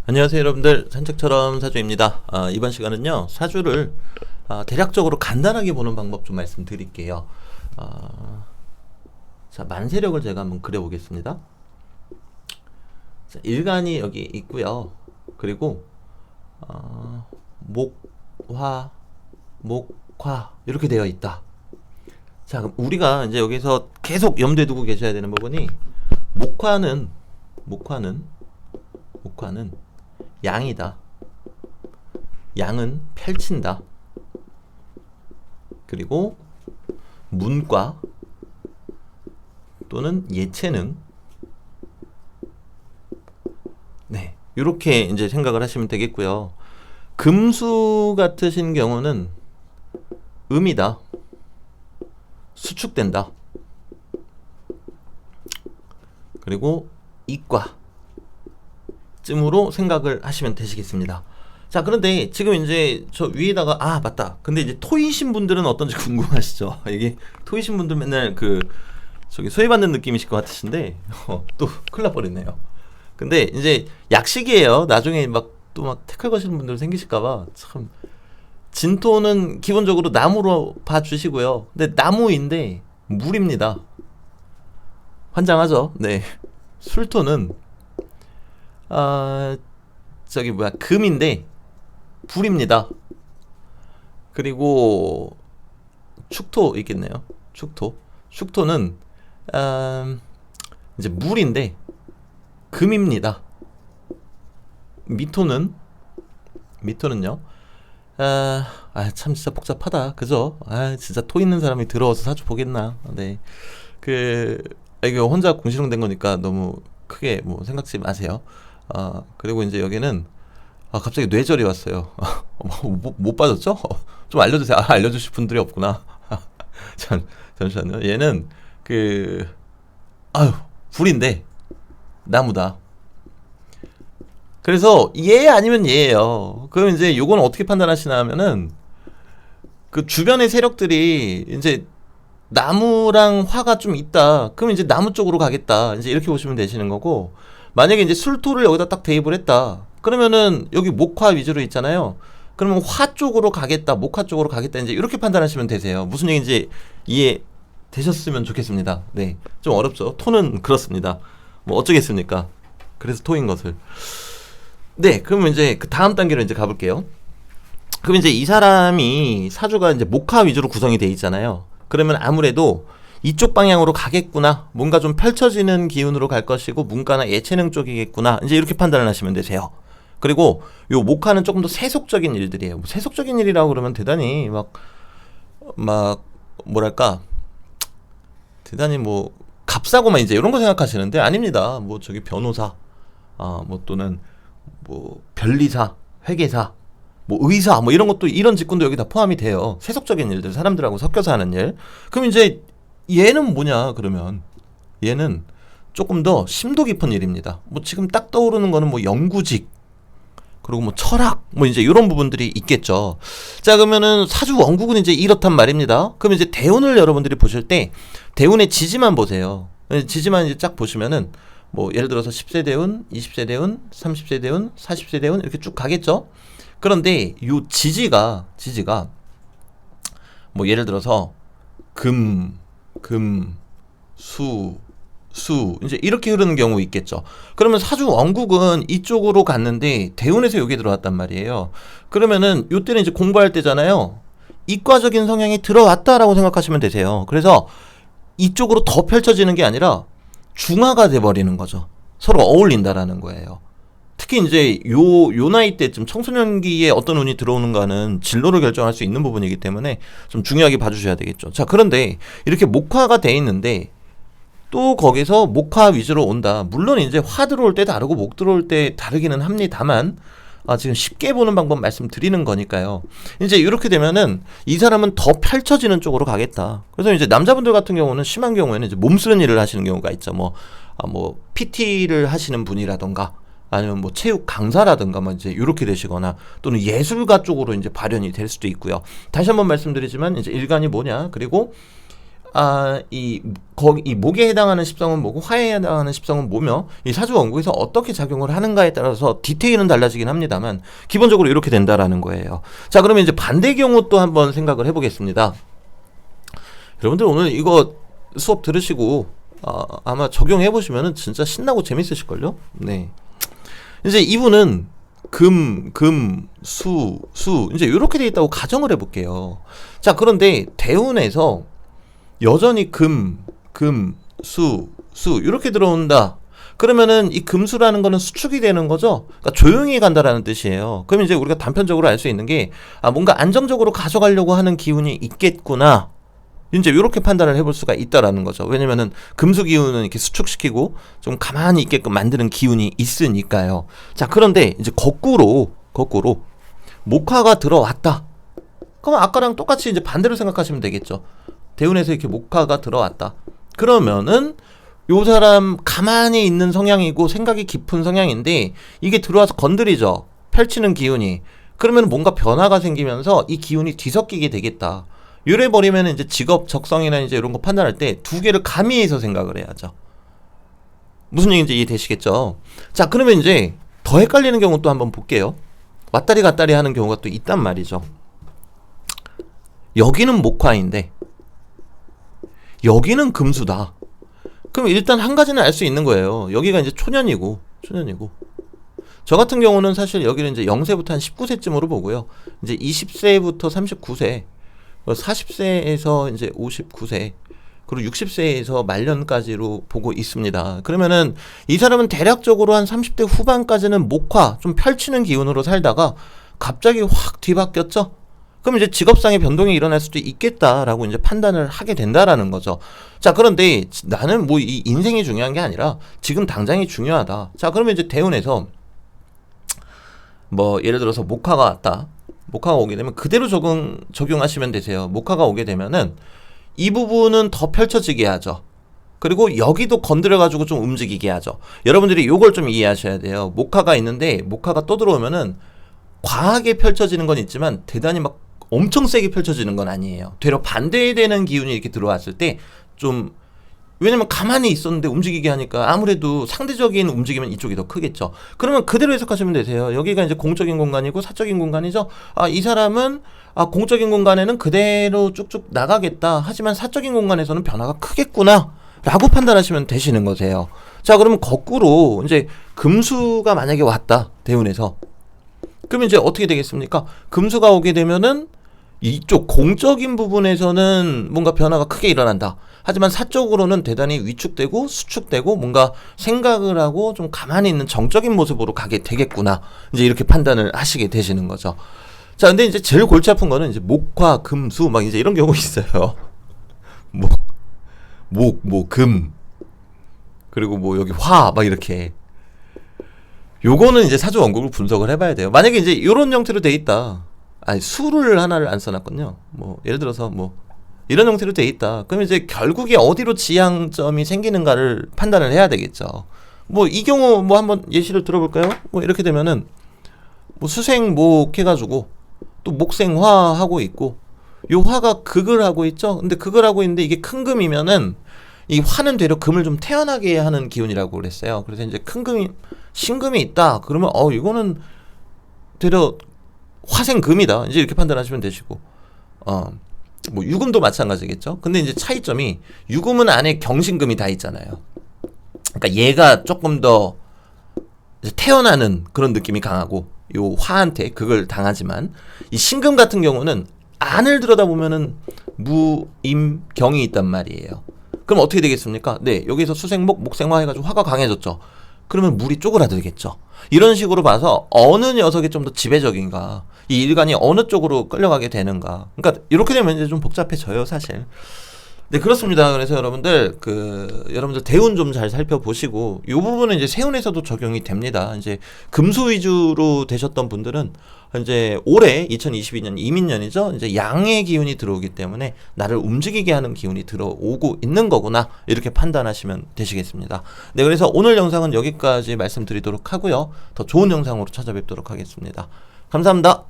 안녕하세요 여러분들, 산책처럼 사주입니다. 이번 시간은요 사주를 대략적으로 간단하게 보는 방법 좀 말씀드릴게요. 자, 만세력을 제가 한번 그려보겠습니다. 자, 일간이 여기 있고요. 그리고 목화 목화 이렇게 되어 있다. 자, 그럼 우리가 이제 여기서 계속 염두에 두고 계셔야 되는 부분이 목화는 양이다. 양은 펼친다. 그리고 문과 또는 예체능, 네, 이렇게 이제 생각을 하시면 되겠고요. 금수 같으신 경우는 음이다. 수축된다. 그리고 이과 쯤으로 생각을 하시면 되시겠습니다. 자, 그런데 지금 이제 저 위에다가 맞다. 근데 이제 토이신 분들은 어떤지 궁금하시죠? 이게 토이신 분들 맨날 저기 소외받는 느낌이실 것 같으신데 또 큰일 날 뻔했네요. 근데 이제 약식이에요. 나중에 또 태클 거시는 분들 생기실까봐 참. 진토는 기본적으로 나무로 봐주시고요. 근데 나무인데 물입니다. 환장하죠? 네. 술토는 금인데 불입니다. 그리고 축토 있겠네요. 축토는 이제 물인데 금입니다. 미토는요. 참 진짜 복잡하다. 그죠? 진짜 토 있는 사람이 들어와서 사주 보겠나? 네. 이게 혼자 궁시렁된 거니까 너무 크게 생각지 마세요. 그리고 이제 여기는 갑자기 뇌절이 왔어요. 못 빠졌죠? 좀 알려주세요. 알려주실 분들이 없구나. 잠시만요. 얘는 불인데 나무다. 그래서 얘 아니면 얘예요. 그럼 이제 요건 어떻게 판단하시나 하면은 그 주변의 세력들이 이제 나무랑 화가 좀 있다. 그럼 이제 나무 쪽으로 가겠다. 이제 이렇게 보시면 되시는 거고, 만약에 이제 술토를 여기다 딱 대입을 했다. 그러면은 여기 목화 위주로 있잖아요. 그러면 화 쪽으로 가겠다, 목화 쪽으로 가겠다. 이제 이렇게 판단하시면 되세요. 무슨 얘기인지 이해 되셨으면 좋겠습니다. 네, 좀 어렵죠. 토는 그렇습니다. 어쩌겠습니까? 그래서 토인 것을. 네, 그러면 이제 그 다음 단계로 이제 가볼게요. 그럼 이제 이 사람이 사주가 이제 목화 위주로 구성이 돼 있잖아요. 그러면 아무래도 이쪽 방향으로 가겠구나. 뭔가 좀 펼쳐지는 기운으로 갈 것이고 문과나 예체능 쪽이겠구나. 이제 이렇게 판단을 하시면 되세요. 그리고 요 목화는 조금 더 세속적인 일들이에요. 세속적인 일이라고 그러면 대단히 뭐랄까, 대단히 값싸고만 이제 이런 거 생각하시는데 아닙니다. 저기 변호사, 또는 변리사, 회계사, 의사, 이런 것도, 이런 직군도 여기 다 포함이 돼요. 세속적인 일들, 사람들하고 섞여서 하는 일. 그럼 이제 얘는 뭐냐, 그러면. 얘는 조금 더 심도 깊은 일입니다. 지금 딱 떠오르는 거는 연구직, 그리고 철학, 이제 이런 부분들이 있겠죠. 자, 그러면은 사주 원국은 이제 이렇단 말입니다. 그럼 이제 대운을 여러분들이 보실 때, 대운의 지지만 보세요. 지지만 이제 쫙 보시면은, 예를 들어서 10세 대운, 20세 대운, 30세 대운, 40세 대운, 이렇게 쭉 가겠죠? 그런데 요 지지가 예를 들어서 수 이제 이렇게 흐르는 경우 있겠죠. 그러면 사주 원국은 이쪽으로 갔는데 대운에서 여기 들어왔단 말이에요. 그러면은 요때는 이제 공부할 때잖아요. 이과적인 성향이 들어왔다라고 생각하시면 되세요. 그래서 이쪽으로 더 펼쳐지는 게 아니라 중화가 돼버리는 거죠. 서로 어울린다라는 거예요. 특히 이제 요 나이 때쯤 청소년기에 어떤 운이 들어오는가는 진로를 결정할 수 있는 부분이기 때문에 좀 중요하게 봐주셔야 되겠죠. 자, 그런데 이렇게 목화가 돼 있는데 또 거기서 목화 위주로 온다. 물론 이제 화 들어올 때 다르고 목 들어올 때 다르기는 합니다만, 지금 쉽게 보는 방법 말씀드리는 거니까요. 이제 이렇게 되면은 이 사람은 더 펼쳐지는 쪽으로 가겠다. 그래서 이제 남자분들 같은 경우는 심한 경우에는 이제 몸 쓰는 일을 하시는 경우가 있죠. PT를 하시는 분이라던가, 아니면 체육 강사라든가 이제 이렇게 되시거나, 또는 예술가 쪽으로 이제 발현이 될 수도 있고요. 다시 한번 말씀드리지만 이제 일간이 뭐냐, 그리고 이 목에 해당하는 십성은 뭐고 화에 해당하는 십성은 뭐며 이 사주 원국에서 어떻게 작용을 하는가에 따라서 디테일은 달라지긴 합니다만 기본적으로 이렇게 된다라는 거예요. 자, 그러면 이제 반대 경우 또 한번 생각을 해보겠습니다. 여러분들 오늘 이거 수업 들으시고 아마 적용해 보시면은 진짜 신나고 재밌으실걸요? 네. 이제 이분은 수 이제 이렇게 돼 있다고 가정을 해볼게요. 자, 그런데 대운에서 여전히 수 이렇게 들어온다. 그러면은 이 금수라는 거는 수축이 되는 거죠. 그러니까 조용히 간다라는 뜻이에요. 그럼 이제 우리가 단편적으로 알 수 있는 게 뭔가 안정적으로 가져가려고 하는 기운이 있겠구나. 이제 이렇게 판단을 해볼 수가 있다라는 거죠. 왜냐면은 금수 기운은 이렇게 수축시키고 좀 가만히 있게끔 만드는 기운이 있으니까요. 자, 그런데 이제 거꾸로 목화가 들어왔다. 그럼 아까랑 똑같이 이제 반대로 생각하시면 되겠죠. 대운에서 이렇게 목화가 들어왔다. 그러면은 요 사람 가만히 있는 성향이고 생각이 깊은 성향인데 이게 들어와서 건드리죠. 펼치는 기운이. 그러면 뭔가 변화가 생기면서 이 기운이 뒤섞이게 되겠다. 이래 버리면 이제 직업 적성이나 이제 이런 거 판단할 때 두 개를 가미해서 생각을 해야죠. 무슨 얘기인지 이해되시겠죠? 자, 그러면 이제 더 헷갈리는 경우 또 한번 볼게요. 왔다리 갔다리 하는 경우가 또 있단 말이죠. 여기는 목화인데 여기는 금수다. 그럼 일단 한 가지는 알 수 있는 거예요. 여기가 이제 초년이고 저 같은 경우는 사실 여기는 이제 0세부터 한 19세쯤으로 보고요. 이제 20세부터 39세, 40세에서 이제 59세, 그리고 60세에서 말년까지로 보고 있습니다. 그러면은 이 사람은 대략적으로 한 30대 후반까지는 목화, 좀 펼치는 기운으로 살다가 갑자기 확 뒤바뀌었죠? 그럼 이제 직업상의 변동이 일어날 수도 있겠다라고 이제 판단을 하게 된다라는 거죠. 자, 그런데 나는 뭐 이 인생이 중요한 게 아니라 지금 당장이 중요하다. 자, 그러면 이제 대운에서 뭐 예를 들어서 목화가 왔다. 목화가 오게 되면 그대로 적용하시면 되세요. 목화가 오게 되면은 이 부분은 더 펼쳐지게 하죠. 그리고 여기도 건드려가지고 좀 움직이게 하죠. 여러분들이 요걸 좀 이해하셔야 돼요. 목화가 있는데 목화가 또 들어오면은 과하게 펼쳐지는 건 있지만 대단히 막 엄청 세게 펼쳐지는 건 아니에요. 되려 반대되는 기운이 이렇게 들어왔을 때 좀, 왜냐면 가만히 있었는데 움직이게 하니까 아무래도 상대적인 움직이면 이쪽이 더 크겠죠. 그러면 그대로 해석하시면 되세요. 여기가 이제 공적인 공간이고 사적인 공간이죠. 이 사람은 공적인 공간에는 그대로 쭉쭉 나가겠다. 하지만 사적인 공간에서는 변화가 크겠구나. 라고 판단하시면 되시는 거세요. 자, 그러면 거꾸로 이제 금수가 만약에 왔다. 대운에서. 그러면 이제 어떻게 되겠습니까? 금수가 오게 되면은 이쪽 공적인 부분에서는 뭔가 변화가 크게 일어난다. 하지만 사적으로는 대단히 위축되고 수축되고 뭔가 생각을 하고 좀 가만히 있는 정적인 모습으로 가게 되겠구나. 이제 이렇게 판단을 하시게 되시는 거죠. 자, 근데 이제 제일 골치 아픈 거는 이제 목화, 금수 막 이제 이런 경우 있어요. 금. 그리고 뭐 여기 화 막 이렇게. 요거는 이제 사주 원국을 분석을 해봐야 돼요. 만약에 이제 이런 형태로 돼 있다. 수를 하나를 안 써놨군요. 뭐 예를 들어서 뭐 이런 형태로 돼 있다. 그럼 이제 결국에 어디로 지향점이 생기는가를 판단을 해야 되겠죠. 뭐 이 경우 뭐 한번 예시를 들어볼까요? 뭐 이렇게 되면은 뭐 수생목 해가지고 또 목생화 하고 있고 요 화가 극을 하고 있죠. 근데 극을 하고 있는데 이게 큰 금이면은 이 화는 되려 금을 좀 태어나게 하는 기운이라고 그랬어요. 그래서 이제 큰 금이 신금이 있다. 그러면 이거는 되려 화생금이다. 이제 이렇게 판단하시면 되시고, 뭐 유금도 마찬가지겠죠. 근데 이제 차이점이 유금은 안에 경신금이 다 있잖아요. 그러니까 얘가 조금 더 태어나는 그런 느낌이 강하고 요 화한테 그걸 당하지만 이 신금 같은 경우는 안을 들여다보면은 무임경이 있단 말이에요. 그럼 어떻게 되겠습니까? 네, 여기서 수생목, 목생화 해가지고 화가 강해졌죠. 그러면 물이 쪼그라들겠죠. 이런 식으로 봐서 어느 녀석이 좀 더 지배적인가, 이 일간이 어느 쪽으로 끌려가게 되는가. 그러니까 이렇게 되면 이제 좀 복잡해져요, 사실. 네, 그렇습니다. 그래서 여러분들 여러분들 대운 좀 잘 살펴보시고 이 부분은 이제 세운에서도 적용이 됩니다. 이제 금수 위주로 되셨던 분들은 이제 올해 2022년 이민년이죠. 이제 양의 기운이 들어오기 때문에 나를 움직이게 하는 기운이 들어오고 있는 거구나. 이렇게 판단하시면 되시겠습니다. 네, 그래서 오늘 영상은 여기까지 말씀드리도록 하고요. 더 좋은 영상으로 찾아뵙도록 하겠습니다. 감사합니다.